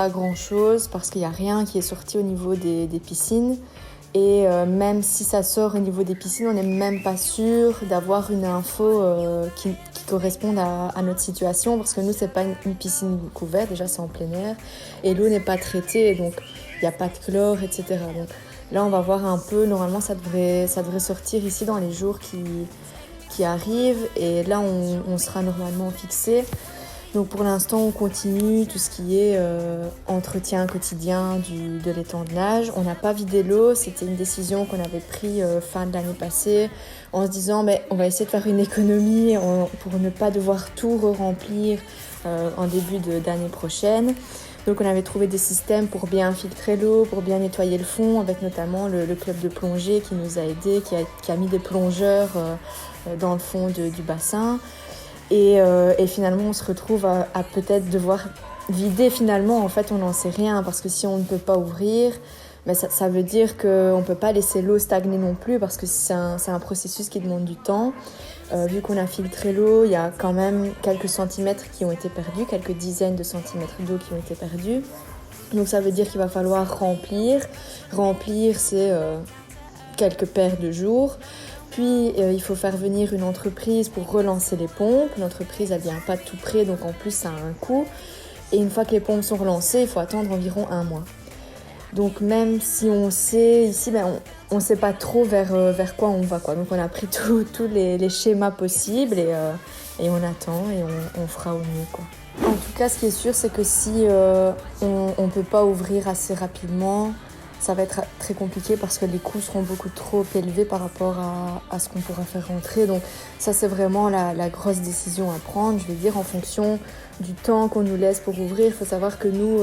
pas grand-chose parce qu'il n'y a rien qui est sorti au niveau des piscines. Et même si ça sort au niveau des piscines, on n'est même pas sûr d'avoir une info qui corresponde à notre situation parce que nous, c'est pas une piscine couverte, déjà c'est en plein air et l'eau n'est pas traitée, donc il n'y a pas de chlore, etc. Donc là, on va voir un peu, normalement ça devrait sortir ici dans les jours qui arrivent et là, on sera normalement fixé. Donc pour l'instant, on continue tout ce qui est entretien quotidien de l'étang de nage. On n'a pas vidé l'eau, c'était une décision qu'on avait prise fin de l'année passée en se disant on va essayer de faire une économie pour ne pas devoir tout remplir en début d'année prochaine. Donc on avait trouvé des systèmes pour bien filtrer l'eau, pour bien nettoyer le fond, avec notamment le club de plongée qui nous a aidés, qui a mis des plongeurs dans le fond du bassin. Et finalement, on se retrouve à peut-être devoir vider finalement. En fait, on n'en sait rien parce que si on ne peut pas ouvrir, ça veut dire qu'on ne peut pas laisser l'eau stagner non plus parce que c'est un processus qui demande du temps. Vu qu'on a filtré l'eau, il y a quand même quelques centimètres qui ont été perdus, quelques dizaines de centimètres d'eau qui ont été perdus. Donc ça veut dire qu'il va falloir remplir. Remplir, c'est quelques paires de jours. Puis, il faut faire venir une entreprise pour relancer les pompes. L'entreprise, elle vient pas de tout près, donc en plus, ça a un coût. Et une fois que les pompes sont relancées, il faut attendre environ 1 mois. Donc, même si on sait, ici, on sait pas trop vers quoi on va, quoi. Donc, on a pris tous les schémas possibles et on attend et on fera au mieux, quoi. En tout cas, ce qui est sûr, c'est que si on peut pas ouvrir assez rapidement, ça va être très compliqué parce que les coûts seront beaucoup trop élevés par rapport à ce qu'on pourra faire rentrer. Donc ça, c'est vraiment la grosse décision à prendre. Je vais dire, en fonction du temps qu'on nous laisse pour ouvrir, il faut savoir que nous,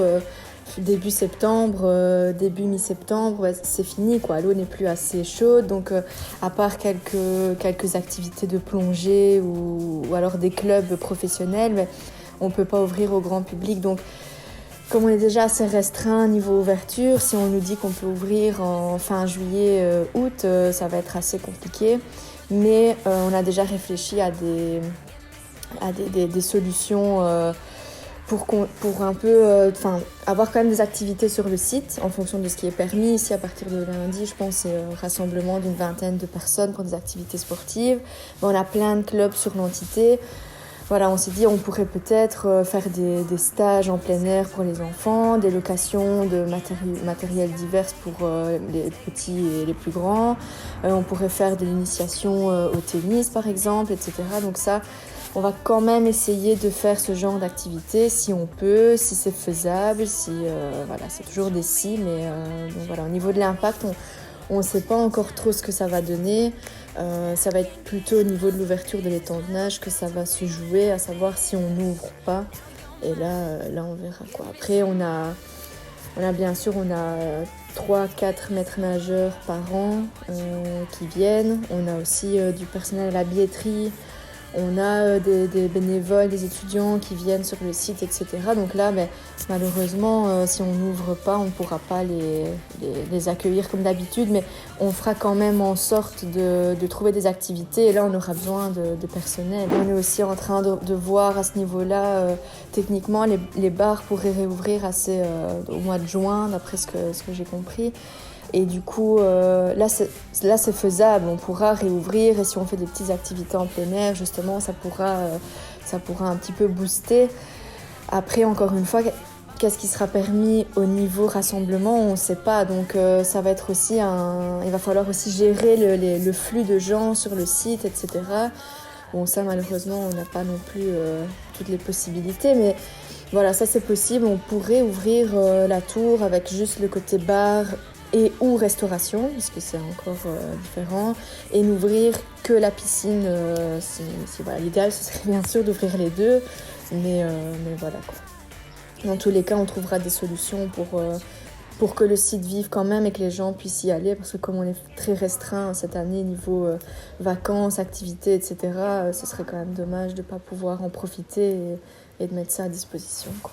début septembre, début mi-septembre, c'est fini, quoi. L'eau n'est plus assez chaude. Donc à part quelques activités de plongée ou alors des clubs professionnels, on ne peut pas ouvrir au grand public. Donc comme on est déjà assez restreint niveau ouverture, si on nous dit qu'on peut ouvrir en fin juillet, août, ça va être assez compliqué. Mais on a déjà réfléchi à des solutions pour un peu avoir quand même des activités sur le site en fonction de ce qui est permis. Ici, à partir de lundi, je pense, c'est un rassemblement d'une 20aine de personnes pour des activités sportives. Mais on a plein de clubs sur l'entité. Voilà, on s'est dit on pourrait peut-être faire des stages en plein air pour les enfants, des locations de matériel divers pour les petits et les plus grands. On pourrait faire de l'initiation au tennis par exemple, etc. Donc ça, on va quand même essayer de faire ce genre d'activité si on peut, si c'est faisable, voilà, c'est toujours des si, mais donc voilà, au niveau de l'impact, on ne sait pas encore trop ce que ça va donner. Ça va être plutôt au niveau de l'ouverture de l'étang de nage que ça va se jouer, à savoir si on ouvre ou pas. Et là on verra, quoi. Après, on a bien sûr 3-4 maîtres nageurs par an qui viennent. On a aussi du personnel à la billetterie. On a des bénévoles, des étudiants qui viennent sur le site, etc. Donc là, malheureusement, si on n'ouvre pas, on ne pourra pas les accueillir comme d'habitude, mais on fera quand même en sorte de trouver des activités. Et là, on aura besoin de personnel. On est aussi en train de voir à ce niveau-là, techniquement, les bars pourraient réouvrir au mois de juin, d'après ce que j'ai compris. Et du coup, là, c'est faisable. On pourra réouvrir et si on fait des petites activités en plein air, justement, ça pourra un petit peu booster. Après, encore une fois, qu'est-ce qui sera permis au niveau rassemblement, on ne sait pas. Donc, ça va être aussi il va falloir aussi gérer le flux de gens sur le site, etc. Bon, ça, malheureusement, on n'a pas non plus toutes les possibilités, mais voilà, ça, c'est possible. On pourrait ouvrir la tour avec juste le côté bar et ou restauration, parce que c'est encore différent, et n'ouvrir que la piscine. Voilà, l'idéal, ce serait bien sûr d'ouvrir les deux, mais voilà, quoi. Dans tous les cas, on trouvera des solutions pour que le site vive quand même et que les gens puissent y aller, parce que comme on est très restreint cette année niveau vacances, activités, etc., ce serait quand même dommage de ne pas pouvoir en profiter et de mettre ça à disposition, quoi.